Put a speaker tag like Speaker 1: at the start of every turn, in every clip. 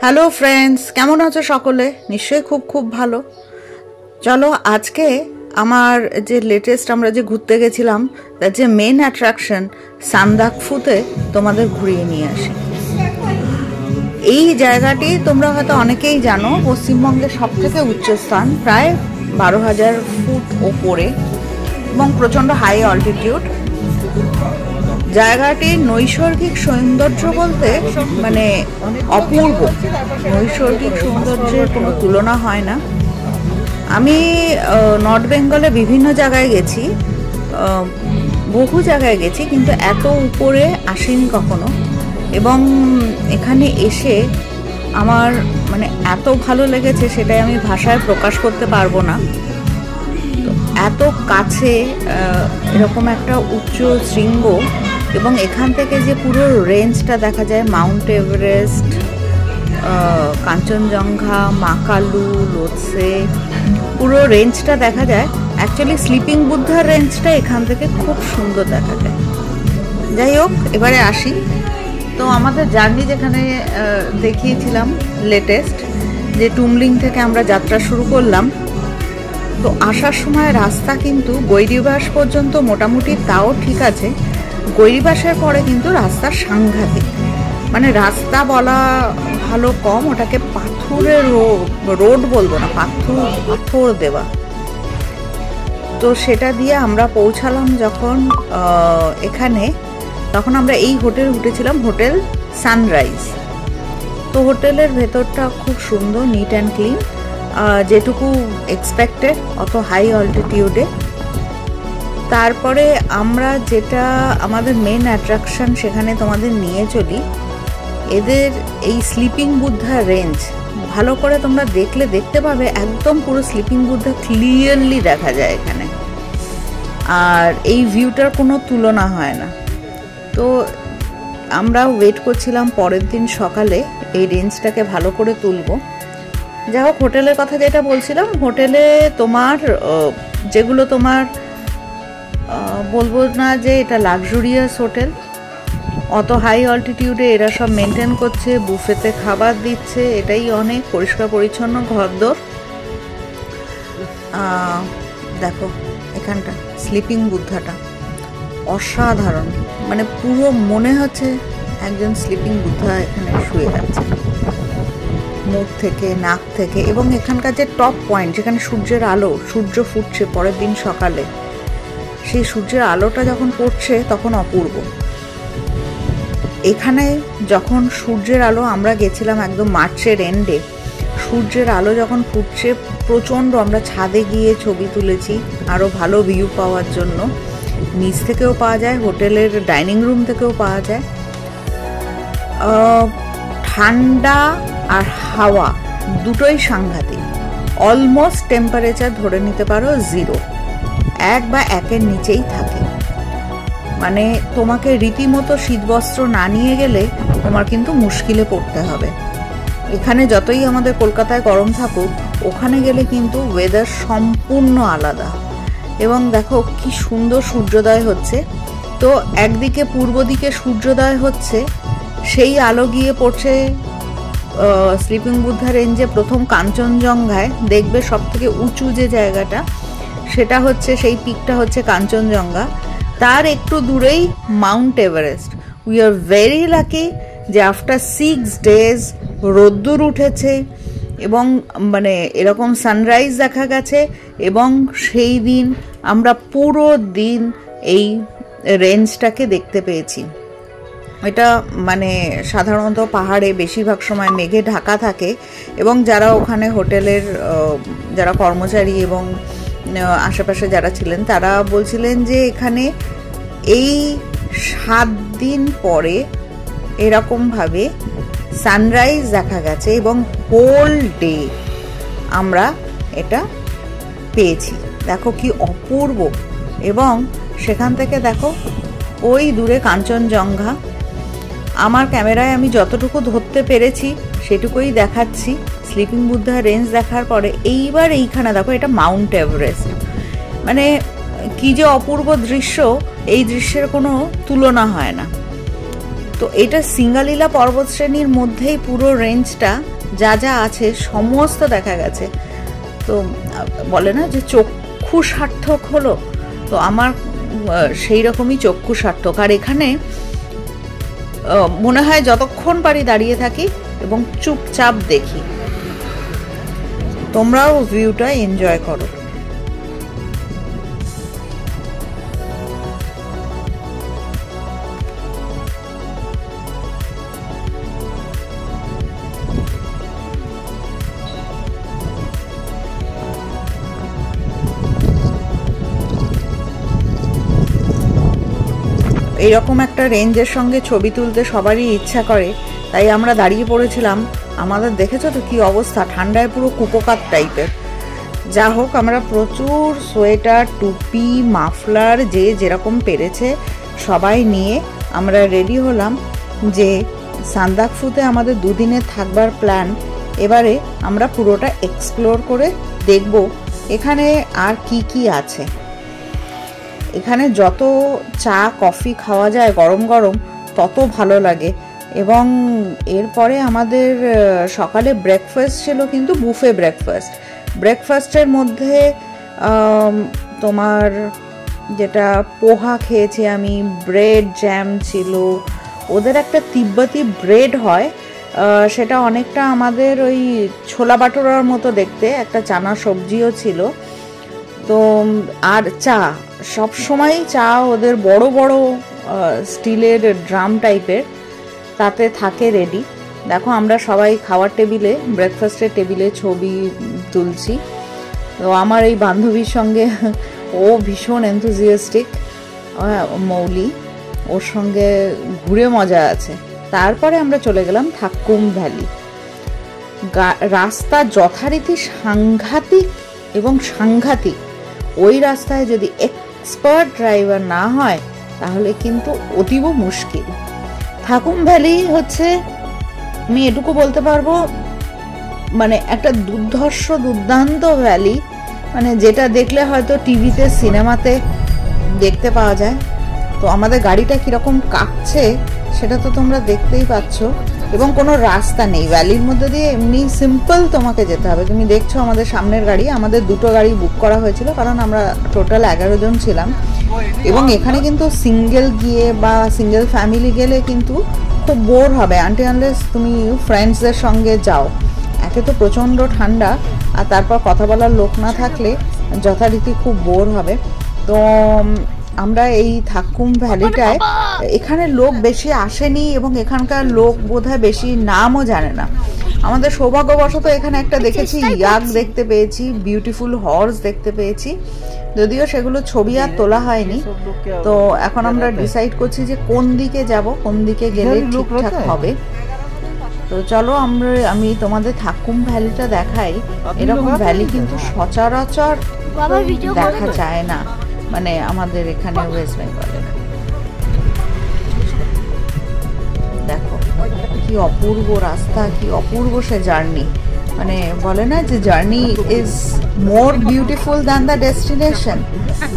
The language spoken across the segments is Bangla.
Speaker 1: হ্যালো ফ্রেন্ডস, কেমন আছো সকলে? নিশ্চয়ই খুব খুব ভালো। চলো আজকে আমার যে লেটেস্ট আমরা যে ঘুরতে গেছিলাম তার যে মেন অ্যাট্রাকশন সান্দাকফুতে তোমাদের ঘুরিয়ে নিয়ে আসি। এই জায়গাটি তোমরা হয়তো অনেকেই জানো, পশ্চিমবঙ্গের সব থেকে উচ্চ স্থান, প্রায় 12,000 ফুট ওপরে এবং প্রচণ্ড হাই অল্টিটিউড। জায়গাটির নৈসর্গিক সৌন্দর্য বলতে মানে অপূর্ব, নৈসর্গিক সৌন্দর্যের কোনো তুলনা হয় না। আমি নর্থ বেঙ্গলে বিভিন্ন জায়গায় গেছি, বহু জায়গায় গেছি, কিন্তু এত উপরে আসিনি কখনো। এবং এখানে এসে আমার মানে এত ভালো লেগেছে, সেটাই আমি ভাষায় প্রকাশ করতে পারবো না। তো এত কাছে এরকম একটা উচ্চ শৃঙ্গ, এবং এখান থেকে যে পুরো রেঞ্জটা দেখা যায়, মাউন্ট এভারেস্ট, কাঞ্চনজঙ্ঘা, মাকালু, লোৎসে, পুরো রেঞ্জটা দেখা যায়। অ্যাকচুয়ালি স্লিপিং বুদ্ধার রেঞ্জটা এখান থেকে খুব সুন্দর দেখা যায়। যাই হোক, এবারে আসি। তো আমাদের জার্নি যেখানে দেখিয়েছিলাম লেটেস্ট, যে টুমলিং থেকে আমরা যাত্রা শুরু করলাম। তো আসার সময় রাস্তা কিন্তু গৈরিবাস পর্যন্ত মোটামুটি তাও ঠিক আছে, গৈরিবাসের পরে কিন্তু রাস্তা সাংঘাতিক, মানে রাস্তা বলা ভালো কম, ওটাকে পাথরের রোড বলবো না, পাথর দেওয়া। তো সেটা দিয়ে আমরা পৌঁছালাম যখন এখানে, তখন আমরা এই হোটেল উঠেছিলাম, হোটেল সানরাইজ। তো হোটেলের ভেতরটা খুব সুন্দর, নিট অ্যান্ড ক্লিন, যেটুকু এক্সপেক্টেড অত হাই অল্টিটিউডে। তারপরে আমরা যেটা আমাদের মেন অ্যাট্রাকশন, সেখানে তোমাদের নিয়ে চলি। এদের এই স্লিপিং বুদ্ধা রেঞ্জ ভালো করে তোমরা দেখলে দেখতে পাবে, একদম পুরো স্লিপিং বুদ্ধা ক্লিয়ারলি দেখা যায় এখানে, আর এই ভিউটার কোনো তুলনা হয় না। তো আমরা ওয়েট করছিলাম পরের দিন সকালে এই রেঞ্জটাকে ভালো করে তুলবো। যাই হোক, হোটেলের কথা যেটা বলছিলাম, হোটেলে তোমার যেগুলো তোমার বলবো না যে এটা লাক্সুরিয়াস হোটেল, অত হাই অল্টিটিউডে এরা সব মেনটেন করছে, বুফেতে খাবার দিচ্ছে, এটাই অনেক পরিষ্কার পরিচ্ছন্ন ঘরদোর। দেখো এখানটা স্লিপিং বুদ্ধাটা অসাধারণ, মানে পুরো মনে হচ্ছে একজন স্লিপিং বুদ্ধা এখানে শুয়ে আছে, মুখ থেকে, নাক থেকে। এবং এখানকার যে টপ পয়েন্ট, যেখানে সূর্যের আলো, সূর্য ফুটছে পরের দিন সকালে, সেই সূর্যের আলোটা যখন পড়ছে তখন অপূর্ব। এখানে যখন সূর্যের আলো, আমরা গেছিলাম একদম মার্চের এন্ডে, সূর্যের আলো যখন ফুটছে প্রচণ্ড, আমরা ছাদে গিয়ে ছবি তুলেছি আরও ভালো ভিউ পাওয়ার জন্য। নিচ থেকেও পাওয়া যায়, হোটেলের ডাইনিং রুম থেকেও পাওয়া যায়। ঠান্ডা আর হাওয়া দুটোই সাংঘাতিক, অলমোস্ট টেম্পারেচার ধরে নিতে পারো 0, 1 বা 1-এর নিচেই থাকে। মানে তোমাকে রীতিমতো শীতবস্ত্র না নিয়ে গেলে তোমার কিন্তু মুশকিলে পড়তে হবে। এখানে যতই আমাদের কলকাতায় গরম থাকুক, ওখানে গেলে কিন্তু ওয়েদার সম্পূর্ণ আলাদা। এবং দেখো কি সুন্দর সূর্যোদয় হচ্ছে। তো একদিকে পূর্ব দিকে সূর্যোদয় হচ্ছে, সেই আলো গিয়ে পড়ছে স্লিপিং বুদ্ধা রেঞ্জে প্রথম কাঞ্চনজঙ্ঘায়। দেখবে সব থেকে উঁচু যে জায়গাটা, সেটা হচ্ছে, সেই পিকটা হচ্ছে কাঞ্চনজঙ্ঘা। তার একটু দূরেই Mount Everest. We are very lucky যে আফটার 6 days রোদ্দুর উঠেছে এবং মানে এরকম সানরাইজ দেখা গেছে, এবং সেই দিন আমরা পুরো দিন এই রেঞ্জটাকে দেখতে পেয়েছি। এটা মানে সাধারণত পাহাড়ে বেশিরভাগ সময় মেঘে ঢাকা থাকে, এবং যারা ওখানে হোটেলের যারা কর্মচারী এবং আশেপাশে যারা ছিলেন, তারা বলছিলেন যে এখানে এই 7 দিন পরে এরকমভাবে সানরাইজ দেখা গেছে, এবং হোল ডে আমরা এটা পেয়েছি। দেখো কি অপূর্ব। এবং সেখান থেকে দেখো ওই দূরে কাঞ্চনজঙ্ঘা। আমার ক্যামেরায় আমি যতটুকু ধরতে পেরেছি সেটুকুই দেখাচ্ছি স্লিপিং বুদ্ধা রেঞ্জ দেখার পরে। এইবার এইখানে দেখো, এটা মাউন্ট এভারেস্ট, মানে কি যে অপূর্ব দৃশ্য, এই দৃশ্যের কোনো তুলনা হয় না। তো এটা সিঙ্গালীলা পর্বতশ্রেণীর মধ্যেই পুরো রেঞ্জটা যা যা আছে সমস্ত দেখা গেছে। তো বলে না যে চক্ষু সার্থক হলো, তো আমার সেই রকমই চক্ষু সার্থক। আর এখানে মনে হয় যতক্ষণ পারি দাঁড়িয়ে থাকি এবং চুপচাপ দেখি। তোমরাও ভিউটা এনজয় করো। এইরকম একটা রেঞ্জের সঙ্গে ছবি তুলতে সবারই ইচ্ছা করে, তাই আমরা দাঁড়িয়ে পড়েছিলাম। আমাদের দেখেছো তো কি অবস্থা, ঠান্ডায় পুরো কুপোকাত টাইপের। যা হোক, আমরা প্রচুর সোয়েটার, টুপি, মাফলার যে যেরকম পেরেছে সবাই নিয়ে আমরা রেডি হলাম যে সান্দাকফুতে আমাদের দুদিনের থাকবার প্ল্যান। এবারে আমরা পুরোটা এক্সপ্লোর করে দেখব এখানে আর কি কি আছে। এখানে যত চা কফি খাওয়া যায় গরম গরম তত ভালো লাগে। এবং এরপরে আমাদের সকালে ব্রেকফাস্ট ছিল, কিন্তু বুফে ব্রেকফাস্ট। ব্রেকফাস্টের মধ্যে তোমার যেটা পোহা খেয়েছি আমি, ব্রেড জ্যাম ছিল, ওদের একটা তিব্বতি ব্রেড হয়, সেটা অনেকটা আমাদের ওই ছোলা বাটোরার মতো দেখতে, একটা চানা সবজিও ছিল। তো আর চা, সব সময় চা ওদের বড় বড় স্টিলের ড্রাম টাইপের, তাতে থাকে রেডি। দেখো আমরা সবাই খাওয়ার টেবিলে, ব্রেকফাস্টের টেবিলে ছবি তুলছি। তো আমার এই বান্ধবীর সঙ্গে, ও ভীষণ এনথুজিয়াস্টিক, মৌলি, ওর সঙ্গে ঘুরে মজা আছে। তারপরে আমরা চলে গেলাম থাক্কুম ভ্যালি। রাস্তা যথারীতি সাংঘাতিক এবং সাংঘাতিক। ওই রাস্তায় যদি এক্সপার্ট ড্রাইভার না হয় তাহলে কিন্তু অতীব মুশকিল। থাকুম ভ্যালি হচ্ছে, আমি এটুকু বলতে পারবো, মানে একটা দুর্দান্ত ভ্যালি, মানে যেটা দেখলে হয়তো টিভিতে সিনেমাতে দেখতে পাওয়া যায়। তো আমাদের গাড়িটা কীরকম কাঁপছে সেটা তো তোমরা দেখতেই পাচ্ছ। এবং কোনো রাস্তা নেই ভ্যালির মধ্যে দিয়ে, এমনি সিম্পল তোমাকে যেতে হবে। তুমি দেখছো আমাদের সামনের গাড়ি, আমাদের দুটো গাড়ি বুক করা হয়েছিল কারণ আমরা টোটাল 11 জন ছিলাম। এবং এখানে কিন্তু সিঙ্গেল গিয়ে বা সিঙ্গেল ফ্যামিলি গেলে কিন্তু খুব বোর হবে, আনলেস তুমি ফ্রেন্ডসদের সঙ্গে যাও। একে তো প্রচণ্ড ঠান্ডা, আর তারপর কথা বলার লোক না থাকলে যথারীতি খুব বোর হবে। তো আমরা এই থাক্কুম ভ্যালিটায়, এখানে লোক বেশি আসেনি এবং এখানকার লোক বোধহয় বেশি নামও জানে না। আমাদের সৌভাগ্যবশত এখানে একটা দেখেছি ইয়াক দেখতে পেয়েছি, বিউটিফুল হর্স দেখতে পেয়েছি, যদিও সেগুলো ছবি আর তোলা হয়নি। তো এখন আমরা ডিসাইড করছি যে কোন দিকে যাব, কোন দিকে গেলে ঠিকঠাক হবে। তো চলো আমি তোমাদের থাক্কুম ভ্যালিটা দেখাই। এরকম ভ্যালি কিন্তু সচরাচর দেখা যায় না, মানে আমাদের এখানে ওয়েস্ট বেঙ্গলে। দেখো কি অপূর্ব রাস্তা, কি অপূর্ব সে জার্নি। মানে বলে না যে journey is more beautiful than the destination,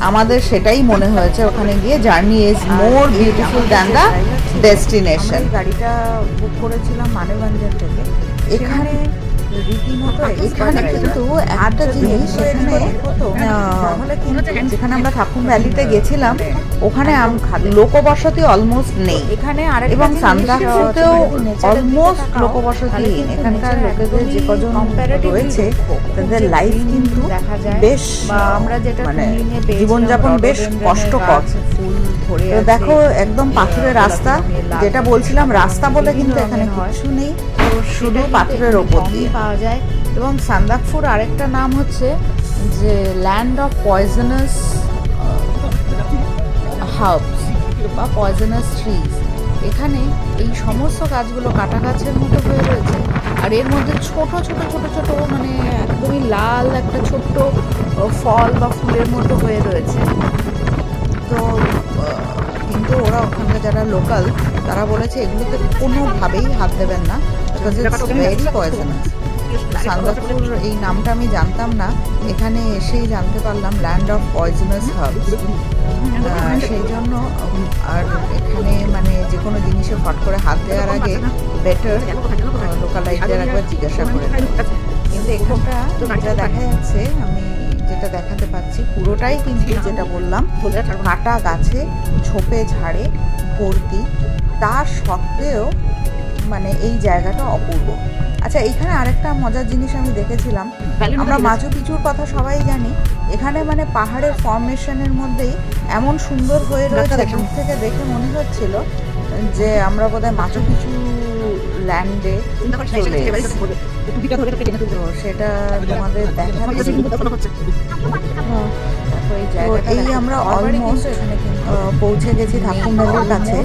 Speaker 1: আমাদের সেটাই মনে হয়েছে ওখানে গিয়ে, journey is more beautiful than the destination. গাড়িটা বুক করেছিলাম মানেভঞ্জন থেকে। এখানে রীতিমতো এখানে কিন্তু একটা জিনিস, যেখানে আমরা থাক্কুম ভ্যালিতে গেছিলাম ওখানে লোকবসতি অলমোস্ট নেই এখানে, এবং সান্দাকফুতেও অলমোস্ট লোকবসতিহীন। এখানকার লোকেদের যে কজন রয়েছে তাদের লাইফ কিন্তু বেশ, আমরা যেটা মানে জীবনযাপন বেশ কষ্টকর। তো দেখো একদম পাথরের রাস্তা, যেটা বলছিলাম রাস্তা বলে কিন্তু এখানে কিছু নেই, শুধু পাথরের ওপর দিয়ে পাওয়া যায়। এবং সান্দাকফুর আরেকটা নাম হচ্ছে যে ল্যান্ড অফ পয়জনাস হার্বস বা পয়জনাস ট্রিজ। এখানে এই সমস্ত গাছগুলো কাটা গাছের মতো হয়ে রয়েছে, আর এর মধ্যে ছোট ছোট ছোট ছোট মানে একদমই লাল একটা ছোট্ট ফল বা ফুলের মতো হয়ে রয়েছে। তো কিন্তু ওরা ওখানকার যারা লোকাল তারা বলেছে এগুলোতে কোনোভাবেই হাত দেবেন না, because it's very poisonous. Sandakphu এই নামটা আমি জানতাম না, এখানে এসেই জানতে পারলাম ল্যান্ড অফ পয়জনাস হার্বস। সেই জন্য আর এখানে মানে যে কোনো জিনিসে ফট করে হাত দেওয়ার আগে বেটার লোকালাইটদের একবার জিজ্ঞাসা করে। কিন্তু এখানটা যেটা দেখা যাচ্ছে, আমি যেটা দেখাতে পাচ্ছি পুরোটাই কিন্তু যেটা বললাম কাটা গাছে ঝোপে ঝাড়ে ভর্তি, তা সত্ত্বেও মানে এই জায়গাটা অপূর্ব। আচ্ছা, এখানে আরেকটা মজার জিনিস আমি দেখেছিলাম, আমরা মাচু পিচুর কথা সবাই জানি, এখানে মানে পাহাড়ের ফর্মেশনের মধ্যেই এমন সুন্দর হয়ে রয়েছে, দূর থেকে দেখে মনে হচ্ছিল যে আমরা বোধহয় মাচু পিচু ল্যান্ডে চলে এসেছি। তো সেটা তোমাদের দেখাচ্ছি। এই আমরা অলমোস্ট এখানে পৌঁছে গেছি ধাকুম ভ্যালির কাছে।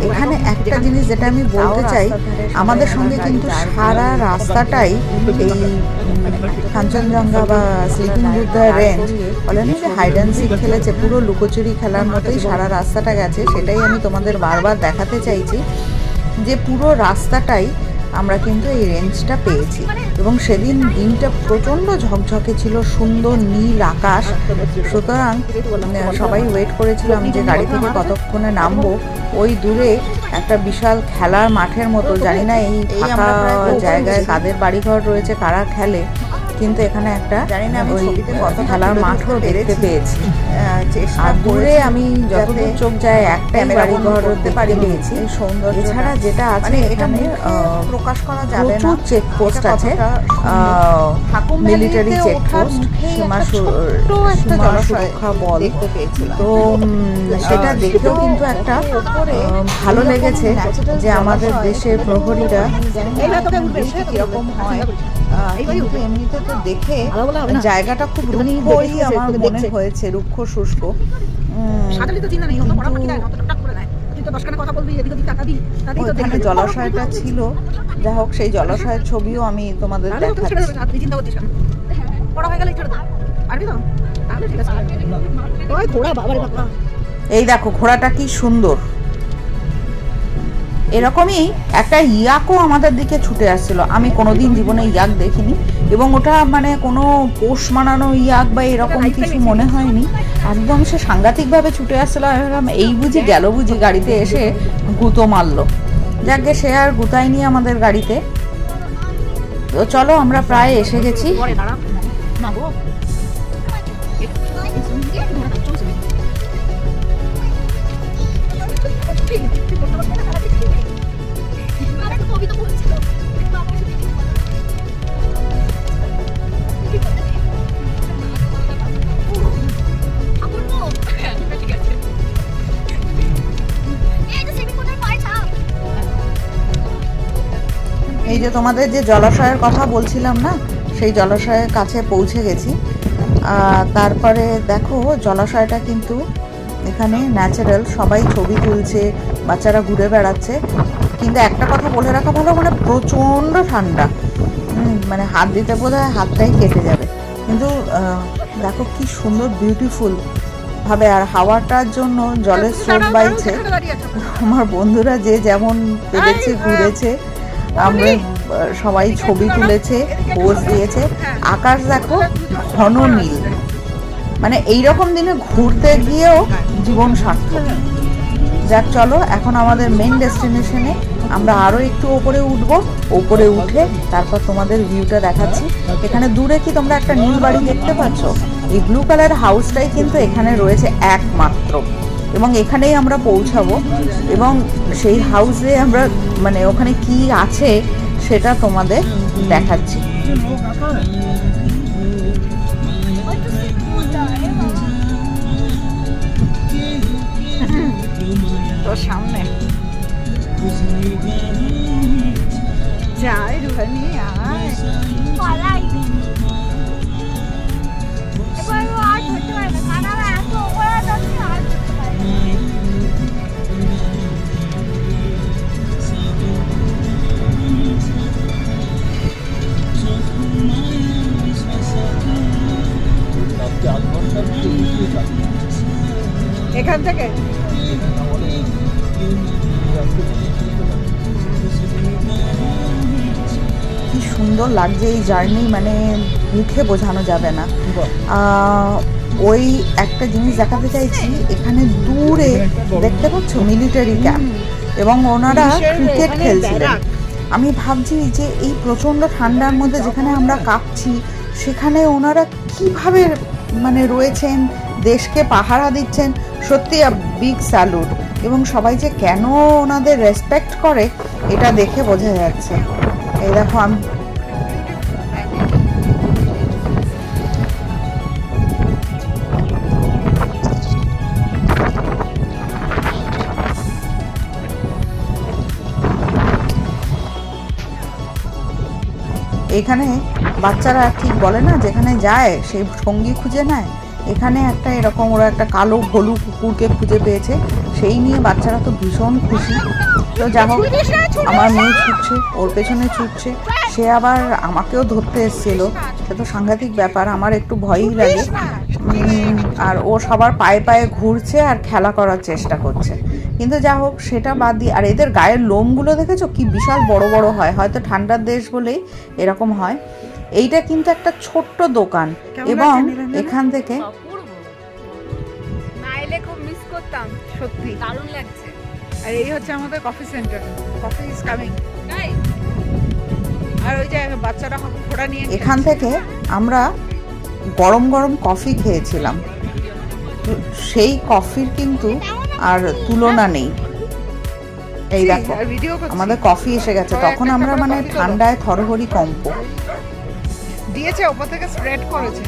Speaker 1: এখানে একটা জিনিস যেটা আমি বলতে চাই, আমাদের সঙ্গে কিন্তু সারা রাস্তাটাই এই কাঞ্চনজঙ্ঘা বা স্লিপিং বুদ্ধা রেঞ্জ বলে না যে হাইড অ্যান্ড সিক খেলেছে, পুরো লুকোচুরি খেলার মতোই সারা রাস্তাটা গেছে। সেটাই আমি তোমাদের বারবার দেখাতে চাইছি যে পুরো রাস্তাটাই আমরা কিন্তু এই রেঞ্জটা পেয়েছি। এবং সেদিন দিনটা প্রচণ্ড ঝকঝকে ছিল, সুন্দর নীল আকাশ। সুতরাং সবাই ওয়েট করেছিলাম যে গাড়ি থেকে কতক্ষণে নামবো। ওই দূরে একটা বিশাল খেলার মাঠের মতো, জানি না এই ফাঁকা জায়গায় কাদের বাড়িঘর রয়েছে, কারা খেলে, কিন্তু এখানে একটা জানি না আমি ছবিতে কত খেলার মাঠও দেখতে পেয়েছি। আর দূরে আমি যতদূর চোখ যায় একটাই বাড়িঘর দেখতে পেয়েছি। সৌন্দর্য এছাড়া যেটা আছে এখানে প্রকাশ করা যাবে না, চেকপোস্ট আছে, মিলিটারি চেকপোস্ট, সীমা সুরক্ষা বল। তো সেটা দেখেও কিন্তু একটা ভালো লেগেছে যে আমাদের দেশের প্রহরীরা কিরকম হয়। এমনিতে তো দেখে জায়গাটা খুব রুক্ষই আমার মনে হয়েছে, রুক্ষ শুষ্ক। ওখানে জলাশয়টা ছিল, যা হোক সেই জলাশয়ের ছবিও আমি তোমাদের দেখাচ্ছি। এই দেখো ঘোড়াটা কি সুন্দর। এরকমই একটা ইয়াকও আমাদের দিকে ছুটে আসছিল, আমি কোনোদিন জীবনে ইয়াক দেখিনি, এবং ওটা মানে কোনো পোষ মানানো ইয়াক বা এরকম কিছু মনে হয়নি, একদম সে সাংঘাতিকভাবে ছুটে আসছিল। আমি ভাবলাম এই বুঝি গেল, বুঝি গাড়িতে এসে গুঁতো মারলো। যাকে সে আর গুতায়নি আমাদের গাড়িতে। তো চলো আমরা প্রায় এসে গেছি। এই যে তোমাদের যে জলাশয়ের কথা বলছিলাম না, সেই জলাশয়ের কাছে পৌঁছে গেছি। তারপরে দেখো জলাশয়টা কিন্তু এখানে ন্যাচারাল, সবাই ছবি তুলছে, বাচ্চারা ঘুরে বেড়াচ্ছে। কিন্তু একটা কথা বলে রাখা ভালো, মানে প্রচণ্ড ঠান্ডা, মানে হাত দিতে বোধহয় হাতটাই কেটে যাবে। কিন্তু দেখো কি সুন্দর বিউটিফুল ভাবে, আর হাওয়াটার জন্য জলের স্রোত বাইছে। আমার বন্ধুরা যে যেমন পেরেছে ঘুরেছে, আমরা সবাই ছবি তুলেছে, পোজ দিয়েছে। আকাশ দেখো ঘন নীল, মানে এইরকম দিনে ঘুরতে গিয়েও জীবন সার্থক। যাক চলো এখন আমাদের মেন ডেস্টিনেশনে আমরা আরও একটু ওপরে উঠবো, ওপরে উঠে তারপর তোমাদের ভিউটা দেখাচ্ছি। এখানে দূরে কি তোমরা একটা নীল বাড়ি দেখতে পাচ্ছ? এই ব্লু কালার হাউসটাই কিন্তু এখানে রয়েছে একমাত্র, এবং এখানেই আমরা পৌঁছাবো। এবং সেই হাউসে আমরা মানে ওখানে কি আছে সেটা তোমাদের দেখাচ্ছি। তো সামনে যাই রুহানি আয় পালাই এবার আর ধরতে পারবে না, কানারা এত ওপরে যাচ্ছে আর ধরতে পারবে না। এখান থেকে কি সুন্দর লাগছে এই জার্নি, মানে মুখে বোঝানো যাবে না। ওই একটা জিনিস দেখাতে চাইছি, এখানে দূরে দেখতে পাচ্ছ মিলিটারি ক্যাম্প, এবং ওনারা ক্রিকেট খেলছিলেন। আমি ভাবছি যে এই প্রচণ্ড ঠান্ডার মধ্যে যেখানে আমরা কাঁপছি, সেখানে ওনারা কিভাবে মানে রয়েছেন, দেশকে পাহারা দিচ্ছেন। সত্যি বিগ স্যালুট। এবং সবাই যে কেন ওনাদের রেসপেক্ট করে এটা দেখে বোঝা যাচ্ছে। এই দেখো, আমি এখানে বাচ্চারা ঠিক বলে না, যেখানে যায় সেই সঙ্গী খুঁজে নেয়। এখানে একটা এরকম ওরা একটা কালো ভলু কুকুরকে খুঁজে পেয়েছে, সেই নিয়ে বাচ্চারা তো ভীষণ খুশি। তো যা হোক, আমার মেয়ে ছুটছে, ওর পেছনে ছুটছে, সে আবার আমাকেও ধরতে এসেছিল। সে তো সাংঘাতিক ব্যাপার, আমার একটু ভয়ই লাগে। আর ও সবার পায়ে পায়ে ঘুরছে আর খেলা করার চেষ্টা করছে। কিন্তু যা হোক, সেটা বাদ দিয়ে, আর এদের গায়ের লোমগুলো দেখেছো কি বিশাল বড় বড় হয়, হয়তো ঠান্ডার দেশ বলেই এরকম হয়। এইটা কিন্তু একটা ছোট্ট দোকান, এবং এখান থেকে
Speaker 2: খুব মিস করতাম,
Speaker 1: সত্যি
Speaker 2: দারুণ লাগছে।
Speaker 1: আর এই হচ্ছে আমাদের coffee centre, coffee is coming. আর ওই যে বাচ্চারা ঘোড়া নিয়ে, এখান থেকে আমরা গরম গরম কফি খেয়েছিলাম। সেই কফির কিন্তু আর তুলনা নেই। এই দেখো, আমাদের কফি এসে গেছে। তখন আমরা মানে ঠান্ডায় থরহরি কম্প দিয়েছে, ওপর থেকে স্প্রেড করেছে।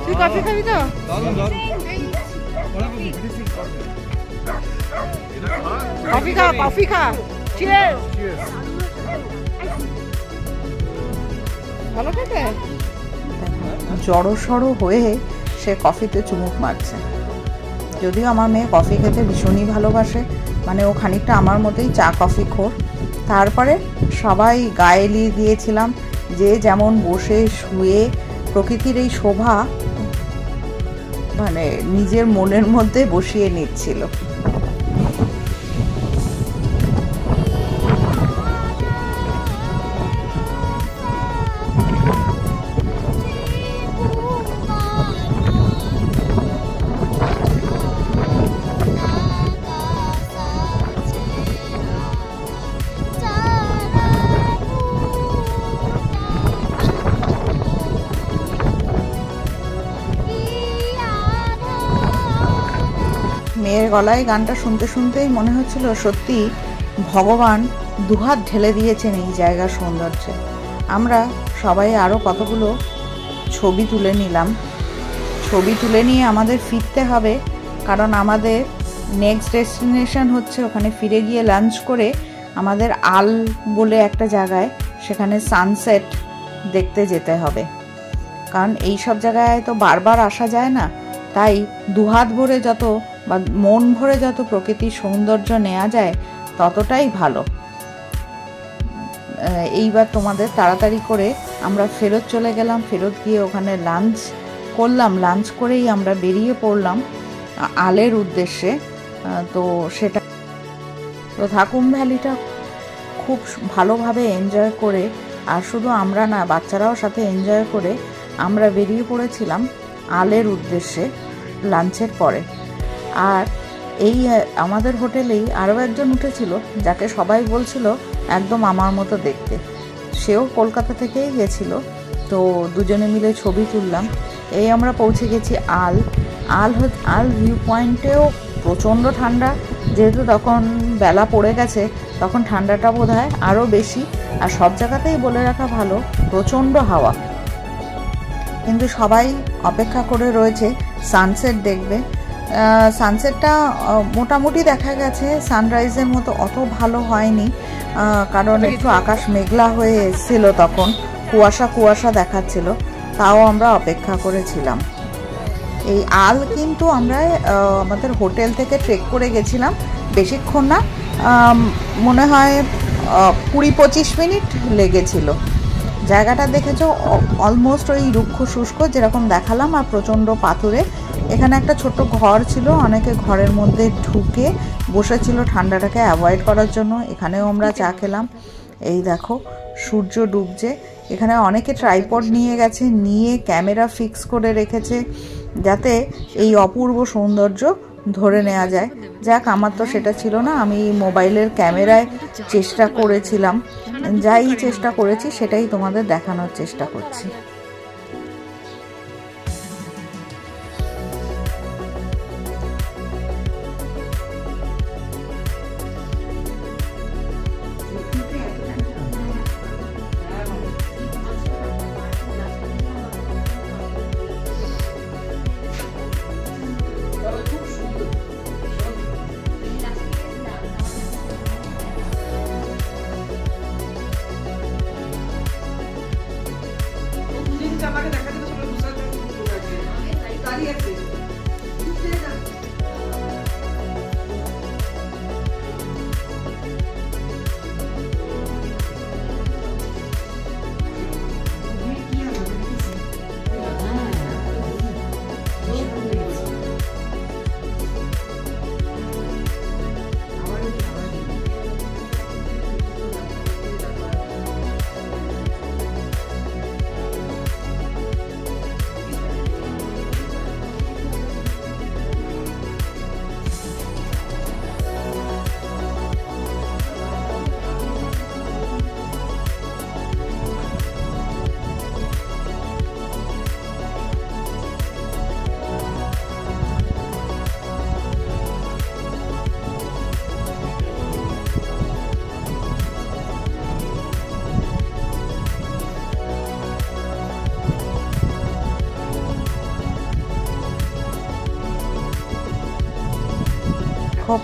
Speaker 1: তুই কফি খাবি তো? কফি খা, কফি খা। চিয়ার্স। ভালো খেতে। জড়সড় হয়ে সে কফিতে চুমুক মারছে। যদিও আমার মেয়ে কফি খেতে ভীষণই ভালোবাসে, মানে ও খানিকটা আমার মতোই চা কফি খোর। তারপরে সবাই গায়ে লিয়ে দিয়েছিলাম, যে যেমন বসে শুয়ে প্রকৃতির এই শোভা মানে নিজের মনের মধ্যে বসিয়ে নিচ্ছিল। মেয়ের গলায় গানটা শুনতে শুনতেই মনে হচ্ছিল সত্যি ভগবান দুহাত ঢেলে দিয়েছেন এই জায়গার সৌন্দর্যে। আমরা সবাই আরও কতগুলো ছবি তুলে নিলাম। ছবি তুলে নিয়ে আমাদের ফিরতে হবে, কারণ আমাদের নেক্সট ডেস্টিনেশন হচ্ছে ওখানে ফিরে গিয়ে লাঞ্চ করে আমাদের আল বলে একটা জায়গায়, সেখানে সানসেট দেখতে যেতে হবে। কারণ এই সব জায়গায় তো বারবার আসা যায় না, তাই দুহাত ভরে যত বা মন ভরে যত প্রকৃতির সৌন্দর্য নেওয়া যায় ততটাই ভালো। এইবার তোমাদের তাড়াতাড়ি করে আমরা ফেরত চলে গেলাম। ফেরত গিয়ে ওখানে লাঞ্চ করলাম। লাঞ্চ করেই আমরা বেরিয়ে পড়লাম আলের উদ্দেশ্যে। তো সেটা তো থাকুম ভ্যালিটা খুব ভালোভাবে এনজয় করে, আর শুধু আমরা না, বাচ্চারাও সাথে এনজয় করে আমরা বেরিয়ে পড়েছিলাম আলের উদ্দেশ্যে লাঞ্চের পরে। আর এই আমাদের হোটেলেই আরও একজন উঠেছিল, যাকে সবাই বলছিল একদম আমার মতো দেখতে। সেও কলকাতা থেকেই গেছিল। তো দুজনে মিলে ছবি তুললাম। এই আমরা পৌঁছে গেছি আল ভিউ পয়েন্টেও প্রচণ্ড ঠান্ডা, যেহেতু তখন বেলা পড়ে গেছে, তখন ঠান্ডাটা বোধহয় আরও বেশি। আর সব জায়গাতেই বলে রাখা ভালো, প্রচণ্ড হাওয়া। কিন্তু সবাই অপেক্ষা করে রয়েছে সানসেট দেখবে। সানসেটটা মোটামুটি দেখা গেছে, সানরাইজের মতো অত ভালো হয়নি, কারণ একটু আকাশ মেঘলা হয়ে এসেছিল, তখন কুয়াশা দেখাচ্ছিল। তাও আমরা অপেক্ষা করেছিলাম। এই আল কিন্তু আমরা আমাদের হোটেল থেকে ট্রেক করে গেছিলাম, বেশিক্ষণ না, মনে হয় 20-25 মিনিট লেগেছিল। জায়গাটা দেখেছো অলমোস্ট ওই রুক্ষ শুষ্ক যেরকম দেখালাম, আর প্রচণ্ড পাথুরে। এখানে একটা ছোট্ট ঘর ছিল, অনেকে ঘরের মধ্যে ঢুকে বসেছিল ঠান্ডাটাকে অ্যাভয়েড করার জন্য। এখানেও আমরা চা খেলাম। এই দেখো সূর্য ডুবছে। এখানে অনেকে ট্রাইপড নিয়ে গেছে, নিয়ে ক্যামেরা ফিক্স করে রেখেছে যাতে এই অপূর্ব সৌন্দর্য ধরে নেওয়া যায়। যাক, আমার তো সেটা ছিল না, আমি মোবাইলের ক্যামেরায় চেষ্টা করেছিলাম। যাই চেষ্টা করেছি সেটাই তোমাদের দেখানোর চেষ্টা করছি।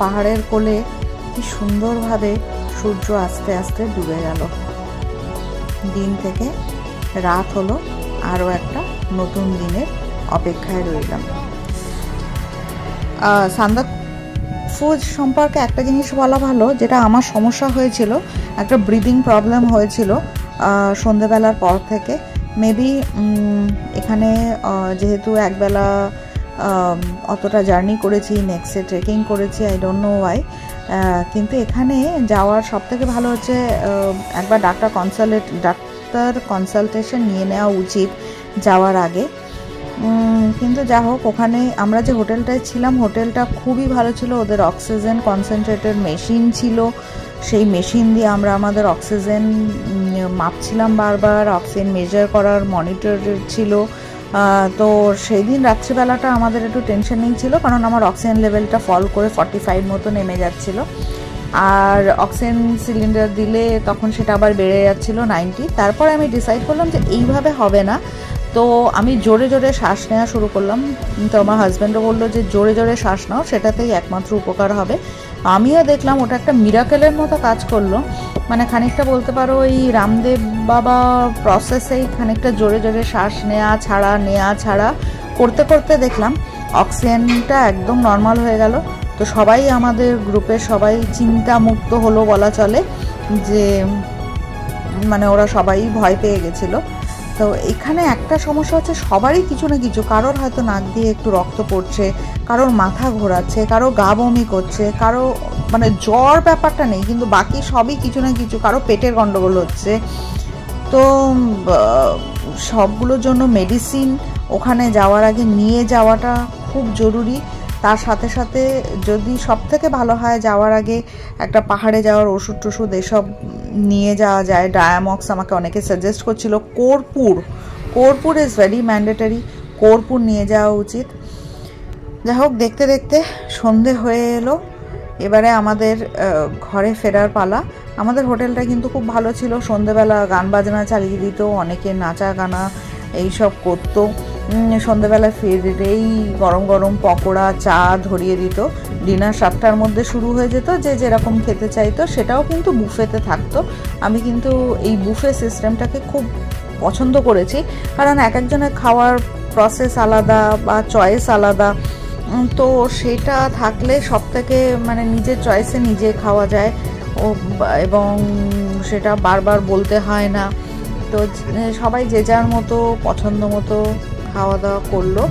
Speaker 1: পাহাড়ের কোলে কি সুন্দরভাবে সূর্য আস্তে আস্তে ডুবে গেল। দিন থেকে রাত হলো, আরও একটা নতুন দিনের অপেক্ষায় রইলাম। সান্দাকফু সম্পর্কে একটা জিনিস বলা ভালো, যেটা আমার সমস্যা হয়েছিল, একটা ব্রিদিং প্রবলেম হয়েছিল সন্ধেবেলার পর থেকে। মেবি এখানে যেহেতু একবেলা অতটা জার্নি করেছি, নেক্সটে ট্রেকিং করেছি, আই ডোন্ট নো ওয়াই, কিন্তু এখানে যাওয়ার সবথেকে ভালো হচ্ছে একবার ডাক্তার কনসালটেশন নিয়ে নেওয়া উচিত যাওয়ার আগে। কিন্তু যা হোক, ওখানে আমরা যে হোটেলটায় ছিলাম, হোটেলটা খুবই ভালো ছিল। ওদের অক্সিজেন কনসেন্ট্রেটেড মেশিন ছিল, সেই মেশিন দিয়ে আমরা আমাদের অক্সিজেন মাপছিলাম বারবার, অক্সিজেন মেজার করার মনিটর ছিল। তো সেই দিন রাত্রিবেলাটা আমাদের একটু টেনশনেই ছিল, কারণ আমার অক্সিজেন লেভেলটা ফল করে 45 মতো নেমে যাচ্ছিলো, আর অক্সিজেন সিলিন্ডার দিলে তখন সেটা আবার বেড়ে যাচ্ছিলো 90। তারপরে আমি ডিসাইড করলাম যে এইভাবে হবে না, তো আমি জোরে জোরে শ্বাস নেওয়া শুরু করলাম। তো আমার হাজব্যান্ডও বললো যে জোরে জোরে শ্বাস নাও, সেটাতেই একমাত্র উপকার হবে। আমিও দেখলাম ওটা একটা মিরাকেলের মতো কাজ করলো, মানে খানিকটা বলতে পারো এই রামদেব বাবা প্রসেসেই খানিকটা জোরে জোরে শ্বাস নেওয়া ছাড়া করতে করতে দেখলাম অক্সিজেনটা একদম নর্মাল হয়ে গেল। তো সবাই আমাদের গ্রুপের সবাই চিন্তামুক্ত হলো বলা চলে, যে মানে ওরা সবাই ভয় পেয়ে গেছিলো। তো এখানে একটা সমস্যা হচ্ছে, সবারই কিছু না কিছু, কারোর হয়তো নাক দিয়ে একটু রক্ত পড়ছে, কারোর মাথা ঘোরাচ্ছে, কারো গা বমি করছে, কারো মানে জ্বর ব্যাপারটা নেই, কিন্তু বাকি সবই কিছু না কিছু, কারো পেটের গন্ডগোল হচ্ছে। তো সবগুলোর জন্য মেডিসিন ওখানে যাওয়ার আগে নিয়ে যাওয়াটা খুব জরুরি। তার সাথে সাথে যদি সব থেকে ভালো হয় যাওয়ার আগে একটা পাহাড়ে যাওয়ার ওষুধ টষুধ এসব নিয়ে যাওয়া যায়। ডায়ামক্স আমাকে অনেকে সাজেস্ট করছিল। কর্পূর ইজ ভেরি ম্যান্ডেটারি, কর্পূর নিয়ে যাওয়া উচিত। যাই হোক, দেখতে দেখতে সন্ধে হয়ে এলো, এবারে আমাদের ঘরে ফেরার পালা। আমাদের হোটেলটা কিন্তু খুব ভালো ছিল, সন্ধেবেলা গান বাজনা চালিয়ে দিত, অনেকে নাচা গানা এইসব করতো। সন্ধেবেলা ফিরেই গরম গরম পকোড়া চা ধরিয়ে দিত। ডিনার 7টার মধ্যে শুরু হয়ে যেত, যে যেরকম খেতে চাইতো সেটাও কিন্তু বুফেতে থাকতো। আমি কিন্তু এই বুফে সিস্টেমটাকে খুব পছন্দ করেছি, কারণ এক একজনের খাওয়ার প্রসেস আলাদা বা চয়েস আলাদা। তো সেটা থাকলে সব থেকে মানে নিজের চয়েসে নিজে খাওয়া যায়, এবং সেটা বারবার বলতে হয় না। তো সবাই যে যার মতো পছন্দ মতো খাওয়া দাওয়া করলো,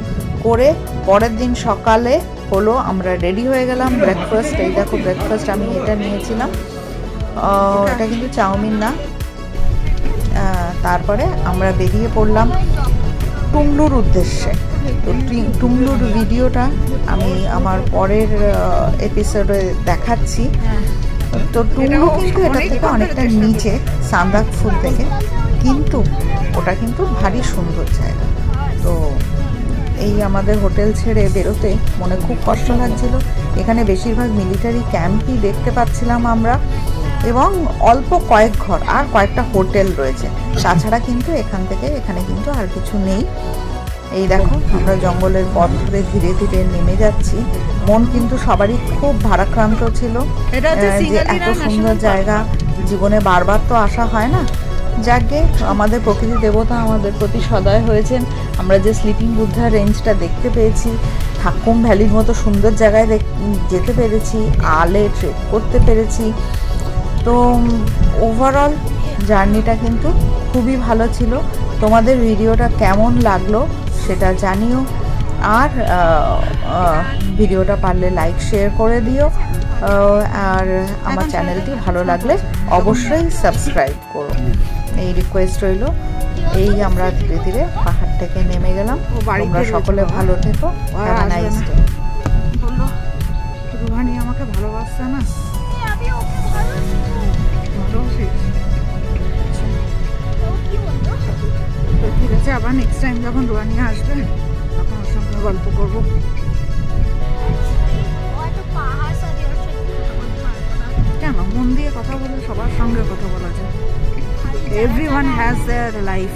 Speaker 1: করে পরের দিন সকালে হলো, আমরা রেডি হয়ে গেলাম। ব্রেকফাস্ট, এই দেখো ব্রেকফাস্ট আমি এটা নিয়েছিলাম, এটা কিন্তু চাউমিন না। তারপরে আমরা বেরিয়ে পড়লাম টুংলুর উদ্দেশ্যে। তো টুংলুর ভিডিওটা আমি আমার পরের এপিসোডে দেখাচ্ছি। তো টুংলু কিন্তু এটা থেকে অনেকটা নিচে সান্দাকফু থেকে, কিন্তু ওটা কিন্তু ভারী সুন্দর জায়গা। তো এই আমাদের হোটেল ছেড়ে বেরোতে মনে খুব কষ্ট লাগছিল। এখানে বেশিরভাগ মিলিটারি ক্যাম্পই দেখতে পাচ্ছিলাম আমরা, এবং অল্প কয়েক ঘর আর কয়েকটা হোটেল রয়েছে। তাছাড়া কিন্তু এখানে কিন্তু আর কিছু নেই। এই দেখো আমরা জঙ্গলের পথ ধরে ধীরে ধীরে নেমে যাচ্ছি। মন কিন্তু সবারই খুব ভারাক্রান্ত ছিল যে এত সুন্দর জায়গা জীবনে বারবার তো আসা হয় না। যাকে আমাদের প্রকৃতি দেবতা আমাদের প্রতি সদয় হয়েছেন। আমরা যে স্লিপিং বুদ্ধা রেঞ্জটা দেখতে পেয়েছি, থাকুম ভ্যালির মতো সুন্দর জায়গায় যেতে পেরেছি, আলে ট্রেক করতে পেরেছি। তো ওভারঅল জার্নিটা কিন্তু খুবই ভালো ছিল। তোমাদের ভিডিওটা কেমন লাগলো সেটা জানিও, আর ভিডিওটা পারলে লাইক শেয়ার করে দিও, আর আমার চ্যানেলটি ভালো লাগলে অবশ্যই সাবস্ক্রাইব করো, এই রিকোয়েস্ট রইল। এই আমরা ধীরে ধীরে পাহাড় থেকে নেমে গেলাম। তোমরা সকলে ভালো থেকো। Have a nice day. বললো রুহানি আমাকে ভালোবাসছে না, তো ঠিক আছে, আবার নেক্সট টাইম যখন রুহানি আসবে তখন ওর সঙ্গে গল্প করবো। কেন, মন দিয়ে কথা বলে সবার সঙ্গে কথা বলা যায়। এভরিওয়ান হ্যাজ দেয়ার লাইফ,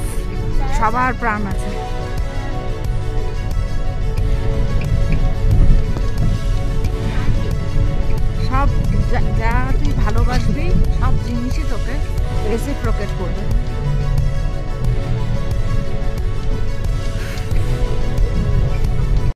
Speaker 1: সবার প্রাণ আছে।